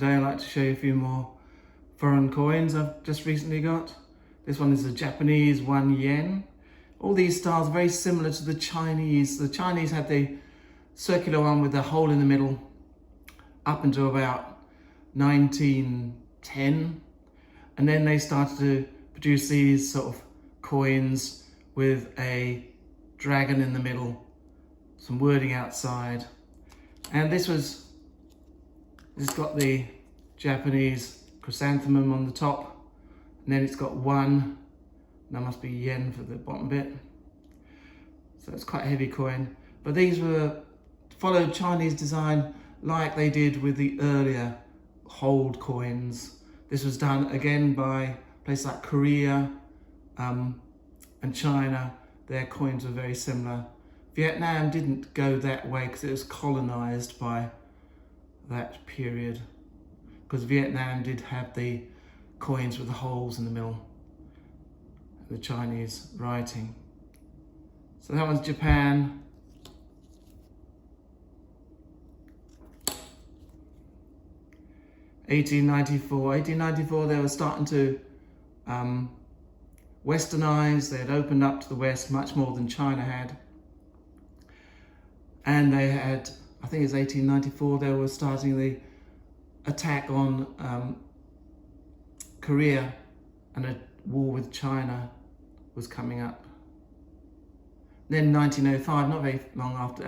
today, I'd like to show you a few more foreign coins I've just recently got. This one is a Japanese 1 yen. All these styles are very similar to the Chinese. The Chinese had the circular one with the hole in the middle up until about 1910. And then they started to produce these sort of coins with a dragon in the middle, some wording outside. And this got the Japanese chrysanthemum on the top, and then it's got 1, that must be yen for the bottom bit. So it's quite a heavy coin. But these followed Chinese design like they did with the earlier hold coins. This was done again by places like Korea and China. Their coins were very similar. Vietnam didn't go that way because it was colonized by that period, because Vietnam did have the coins with the holes in the middle, the Chinese writing. So that one's Japan. $1894, they were starting to westernize. They had opened up to the West much more than China had. And they had, I think it's 1894, they were starting the attack on Korea, and a war with China was coming up. Then 1905, not very long after,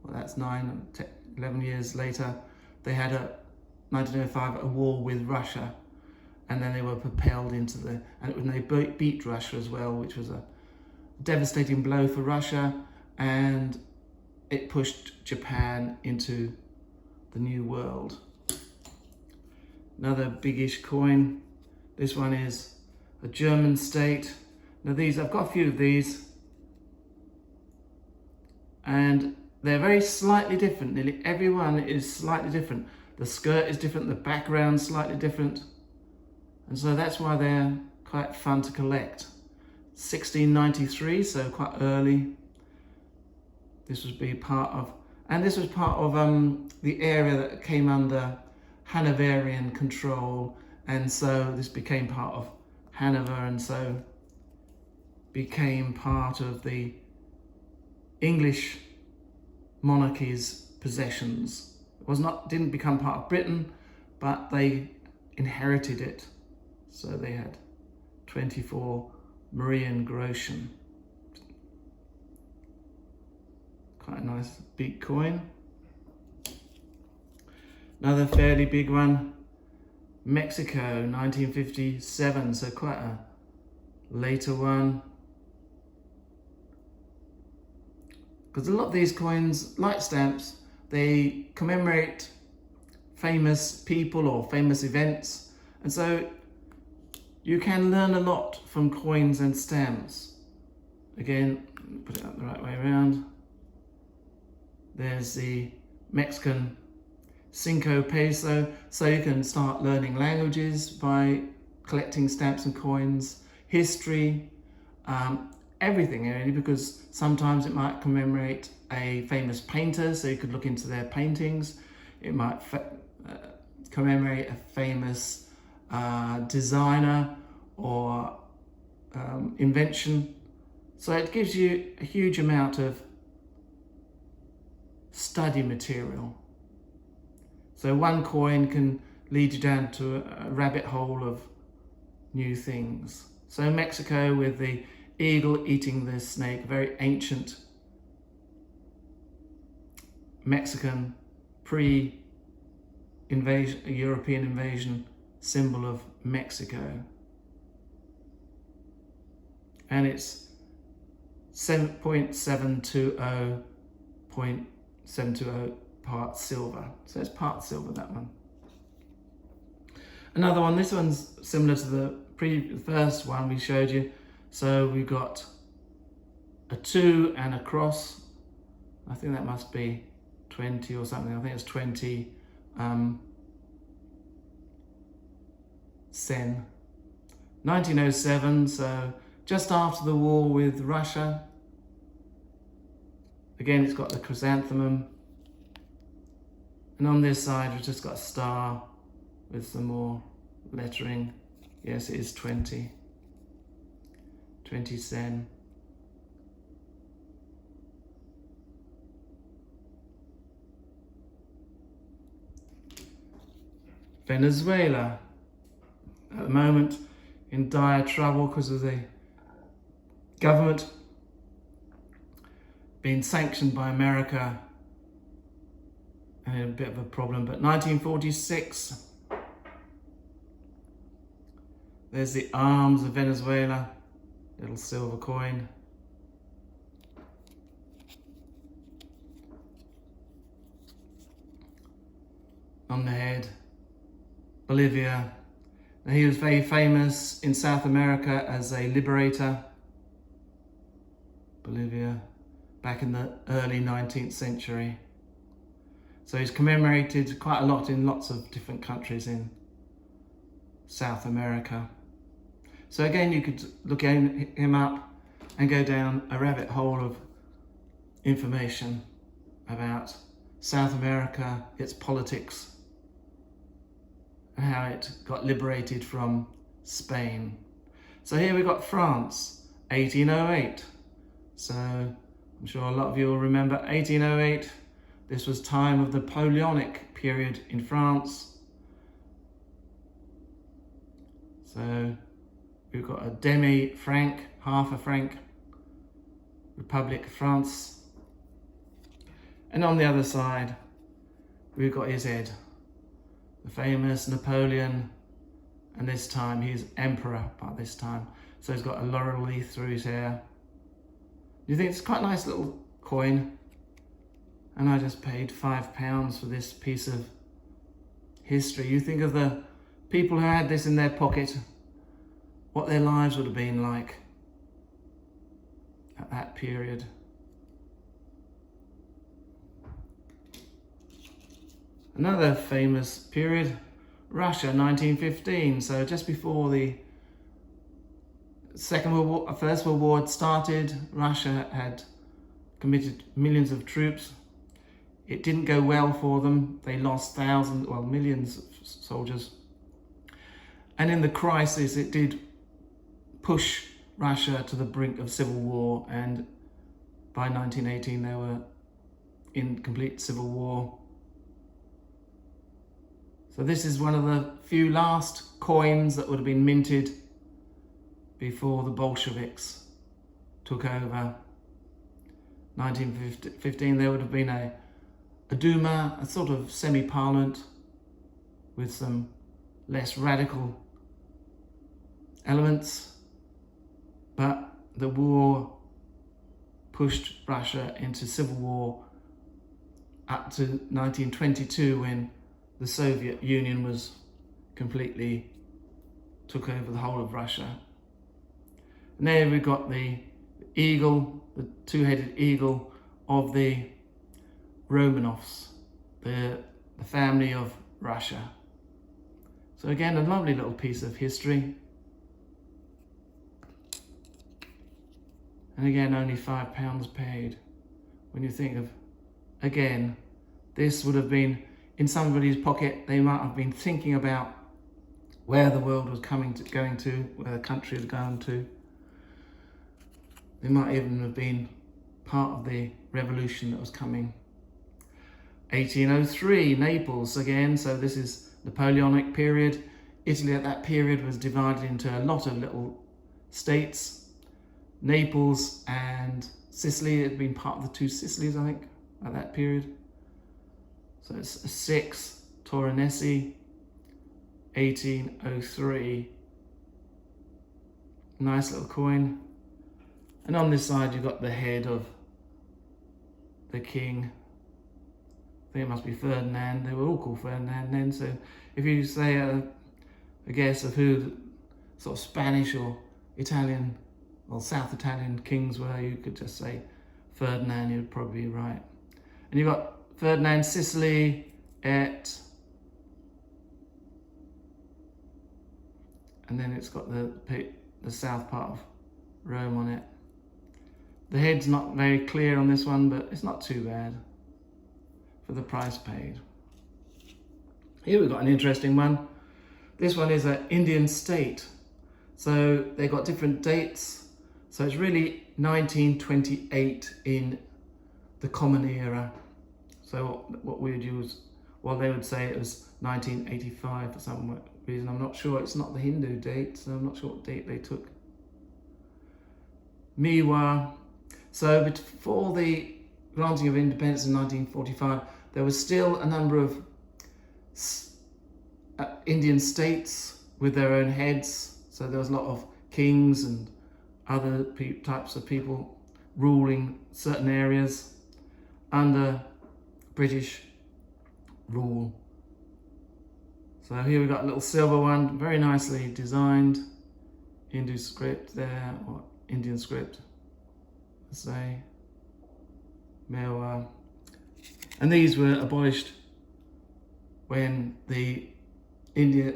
well that's 11 years later, they had 1905 a war with Russia, and then they were propelled into and they beat Russia as well, which was a devastating blow for Russia, and it pushed Japan into the New World. Another biggish coin. This one is a German state. Now I've got a few of these, and they're very slightly different. Nearly every one is slightly different. The skirt is different, the background's slightly different. And so that's why they're quite fun to collect. 1693, so quite early. This was part of the area that came under Hanoverian control, and so this became part of Hanover, and so became part of the English monarchy's possessions. Didn't become part of Britain, but they inherited it. So they had 24 Marian groschen. Quite a nice big coin. Another fairly big one, Mexico, 1957, so quite a later one. Because a lot of these coins, like stamps, they commemorate famous people or famous events, and so you can learn a lot from coins and stamps. Again, put it up the right way around. There's the Mexican Cinco Peso, so you can start learning languages by collecting stamps and coins, history, everything really, because sometimes it might commemorate a famous painter, so you could look into their paintings. It might commemorate a famous designer or invention. So it gives you a huge amount of study material. So one coin can lead you down to a rabbit hole of new things. So Mexico with the eagle eating the snake, very ancient Mexican pre-invasion, European invasion symbol of Mexico. And it's 7.720 part silver. So it's part silver, that one. Another one, this one's similar to the first one we showed you. So we've got a 2 and a cross. I think that must be 20 or something. I think it's 20 sen. 1907, so just after the war with Russia. Again, it's got the chrysanthemum. And on this side, we've just got a star with some more lettering. Yes, it is 20 sen. Venezuela, at the moment in dire trouble because of the government being sanctioned by America, and a bit of a problem. But 1946, there's the arms of Venezuela, little silver coin. On the head, Bolivia. Now, he was very famous in South America as a liberator. Bolivia, back in the early 19th century. So he's commemorated quite a lot in lots of different countries in South America. So again, you could look him up and go down a rabbit hole of information about South America, its politics, and how it got liberated from Spain. So here we've got France, 1808. So I'm sure a lot of you will remember 1808. This was time of the Napoleonic period in France. So we've got a demi-franc, half a franc, Republic of France. And on the other side, we've got his head, the famous Napoleon, and this time he's emperor by this time. So he's got a laurel leaf through his hair. You think it's quite a nice little coin? And I just paid £5 for this piece of history. You think of the people who had this in their pocket, what their lives would have been like at that period. Another famous period, Russia, 1915. So just before the First World War had started, Russia had committed millions of troops. It didn't go well for them. They lost millions of soldiers. And in the crisis, it did push Russia to the brink of civil war. And by 1918, they were in complete civil war. So this is one of the few last coins that would have been minted before the Bolsheviks took over. 1915, there would have been a Duma, a sort of semi-parliament with some less radical elements, but the war pushed Russia into civil war up to 1922, when the Soviet Union was completely took over the whole of Russia. And there we've got the eagle, the two-headed eagle of the Romanovs, the family of Russia. So again, a lovely little piece of history. And again, only £5 paid. When you think of, again, this would have been in somebody's pocket. They might have been thinking about where the world was going to, where the country was going to. They might even have been part of the revolution that was coming. 1803, Naples again. So this is Napoleonic period. Italy at that period was divided into a lot of little states. Naples and Sicily had been part of the two Sicilies, I think, at that period. So it's a 6, Torinese, 1803. Nice little coin. And on this side, you've got the head of the king. I think it must be Ferdinand. They were all called Ferdinand then. So if you say a guess of who the sort of Spanish or Italian or South Italian kings were, you could just say Ferdinand, you'd probably be right. And you've got Ferdinand Sicily and then it's got the south part of Rome on it. The head's not very clear on this one, but it's not too bad for the price paid. Here we've got an interesting one. This one is an Indian state. So they've got different dates. So it's really 1928 in the Common Era. So what we would use, well, they would say it was 1985 for some reason. I'm not sure. It's not the Hindu date, so I'm not sure what date they took. Miwa. So before the granting of independence in 1945, there was still a number of Indian states with their own heads. So there was a lot of kings and other types of people ruling certain areas under British rule. So here we've got a little silver one, very nicely designed. Hindu script there, or Indian script, let's say. Mewa. And these were abolished when the India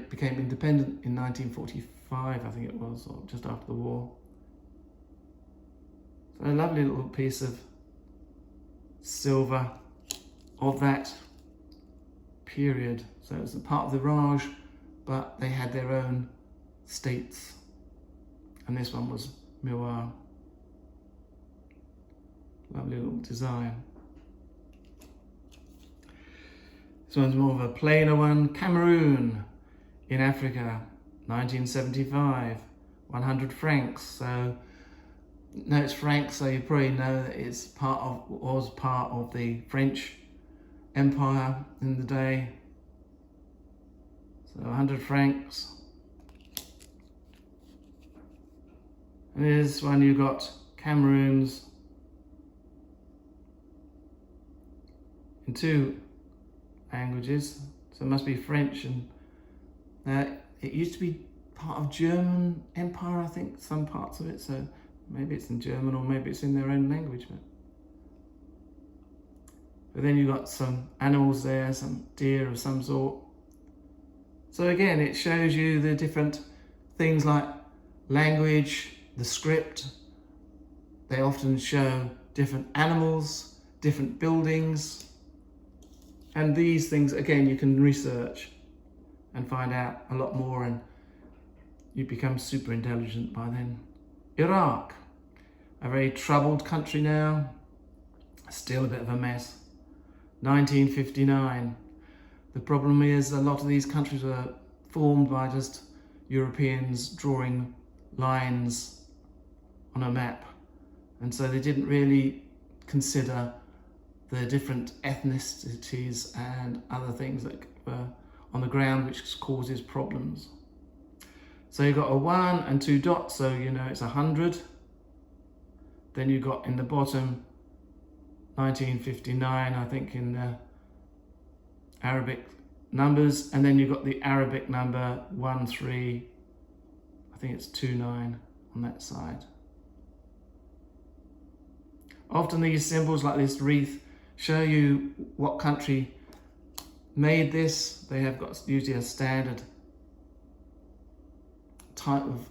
became independent in 1945, I think it was, or just after the war. So a lovely little piece of silver of that period. So it was a part of the Raj, but they had their own states. And this one was Mewar. Lovely little design. This one's more of a plainer one. Cameroon in Africa, 1975, 100 francs. So, no, it's francs, so you probably know that it's was part of the French Empire in the day. So 100 francs. And this one you've got Cameroon's in two languages, so it must be French, and it used to be part of German Empire, I think, some parts of it, so maybe it's in German or maybe it's in their own language. But then you've got some animals there, some deer of some sort. So again, it shows you the different things like language, the script. They often show different animals, different buildings. And these things, again, you can research and find out a lot more, and you become super intelligent by then. Iraq, a very troubled country now, still a bit of a mess. 1959. The problem is a lot of these countries were formed by just Europeans drawing lines on a map, and so they didn't really consider the different ethnicities and other things that were on the ground, which causes problems. So you've got a 1 and 2 dots, so you know it's 100. Then you've got in the bottom 1959, I think, in the Arabic numbers, and then you've got the Arabic number 13, I think it's 29 on that side. Often these symbols like this wreath show you what country made this. They have got usually a standard type of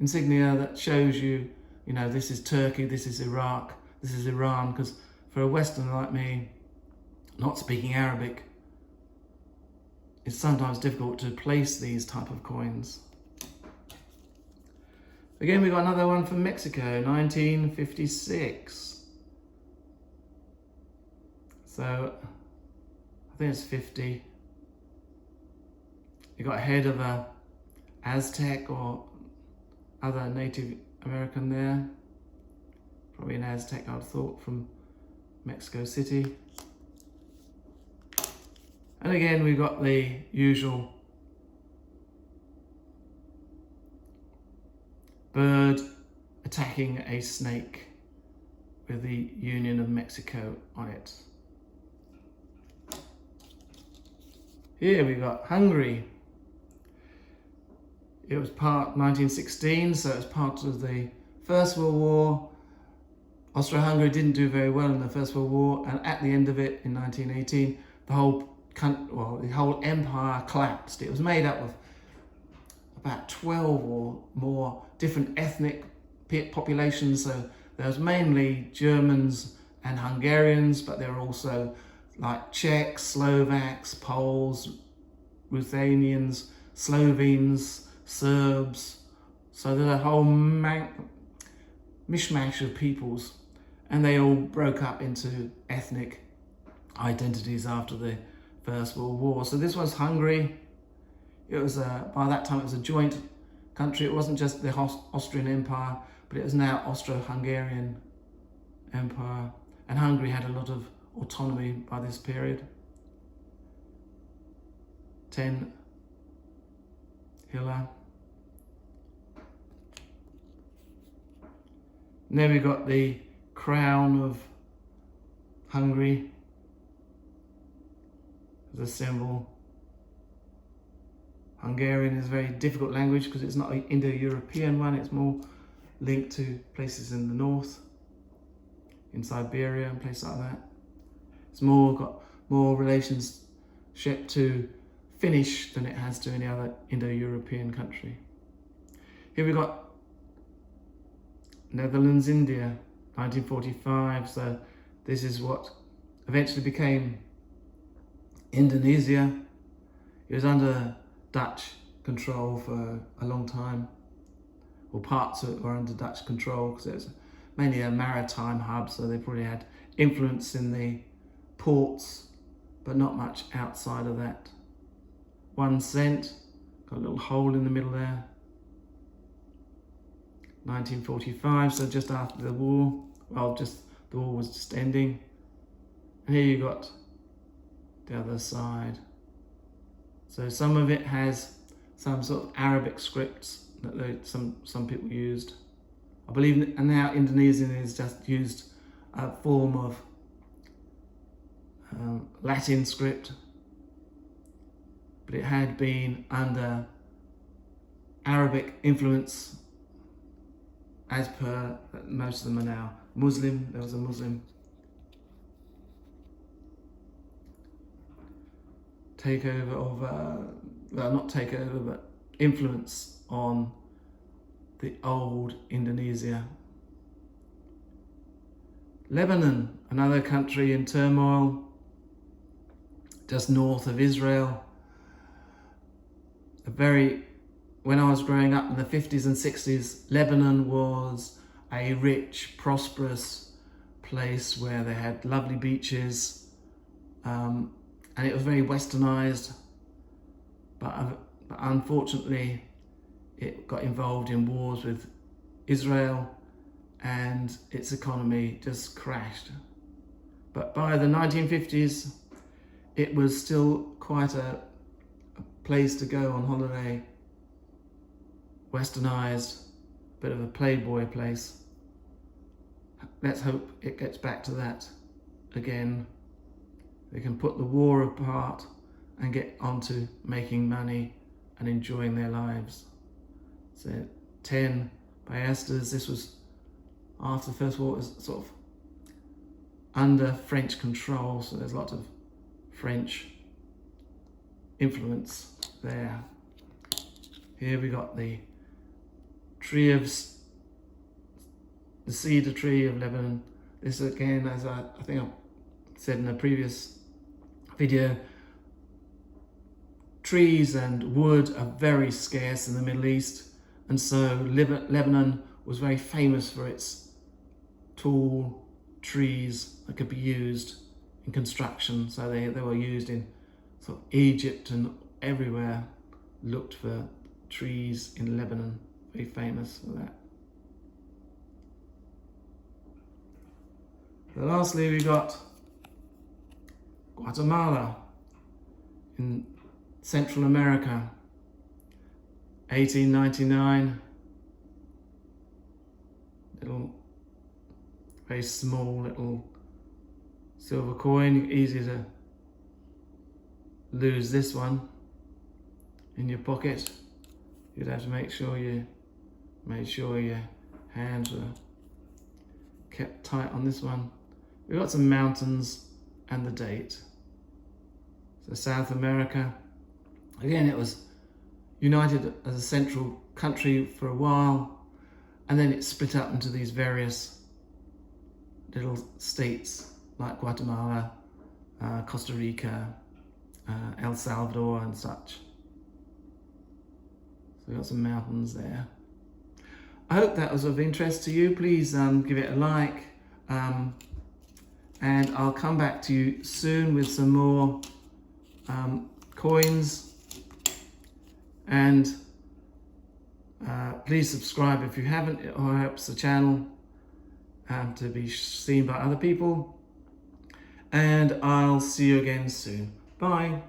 insignia that shows you, you know, this is Turkey, this is Iraq, this is Iran, because for a Westerner like me, not speaking Arabic, it's sometimes difficult to place these type of coins. Again, we've got another one from Mexico, 1956. So, I think it's 50. You got a head of a Aztec or other Native American there. Probably an Aztec, I'd thought, from Mexico City. And again, we've got the usual bird attacking a snake with the Union of Mexico on it. Here we've got Hungary. It was part 1916, so it was part of the First World War. Austro-Hungary didn't do very well in the First World War, and at the end of it, in 1918, the whole empire collapsed. It was made up of about 12 or more different ethnic populations. So there was mainly Germans and Hungarians, but there were also like Czechs, Slovaks, Poles, Ruthenians, Slovenes, Serbs. So there's a whole mishmash of peoples, and they all broke up into ethnic identities after the First World War. So this was Hungary. It was by that time it was a joint country. It wasn't just the Austrian Empire, but it was now Austro-Hungarian Empire, and Hungary had a lot of autonomy by this period. 10 Hiller. And then we got the crown of Hungary as a symbol. Hungarian is a very difficult language because it's not an Indo-European one, it's more linked to places in the north, in Siberia and places like that. It's got more relationship to Finnish than it has to any other Indo-European country. Here we got Netherlands, India, 1945. So this is what eventually became Indonesia. It was under Dutch control for a long time, or parts of it were under Dutch control because it was mainly a maritime hub, so they probably had influence in the ports, but not much outside of that. 1 cent, got a little hole in the middle there. 1945, so just after the war. Well, the war was just ending. And here you got the other side. So some of it has some sort of Arabic scripts that some people used. I believe, and now Indonesian is just used a form of Latin script, but it had been under Arabic influence, as per most of them are now Muslim. There was a Muslim takeover of, well, not takeover, but influence on the old Indonesia. Lebanon, another country in turmoil, just north of Israel. When I was growing up in the 50s and 60s, Lebanon was a rich, prosperous place where they had lovely beaches, and it was very westernized, but unfortunately it got involved in wars with Israel and its economy just crashed. But by the 1950s, it was still quite a place to go on holiday, westernized, bit of a playboy place. Let's hope it gets back to that again. They can put the war apart and get onto making money and enjoying their lives. So 10 Piasters, this was after the First War, was sort of under French control, so there's a lot of French influence there. Here we got the cedar tree of Lebanon. This again, as I think I said in a previous video, trees and wood are very scarce in the Middle East, and so Lebanon was very famous for its tall trees that could be used in construction. So they were used in sort of Egypt and everywhere. Looked for trees in Lebanon, very famous for that. So lastly, we got Guatemala in Central America, 1899. Very small little silver coin, easy to lose this one in your pocket. You'd have to make sure you made sure your hands were kept tight on this one. We've got some mountains and the date. So South America, again, it was united as a central country for a while, and then it split up into these various little states like Guatemala, Costa Rica, El Salvador and such. So we've got some mountains there. I hope that was of interest to you. Please give it a like, and I'll come back to you soon with some more coins, and please subscribe if you haven't. It helps the channel to be seen by other people, and I'll see you again soon. Bye.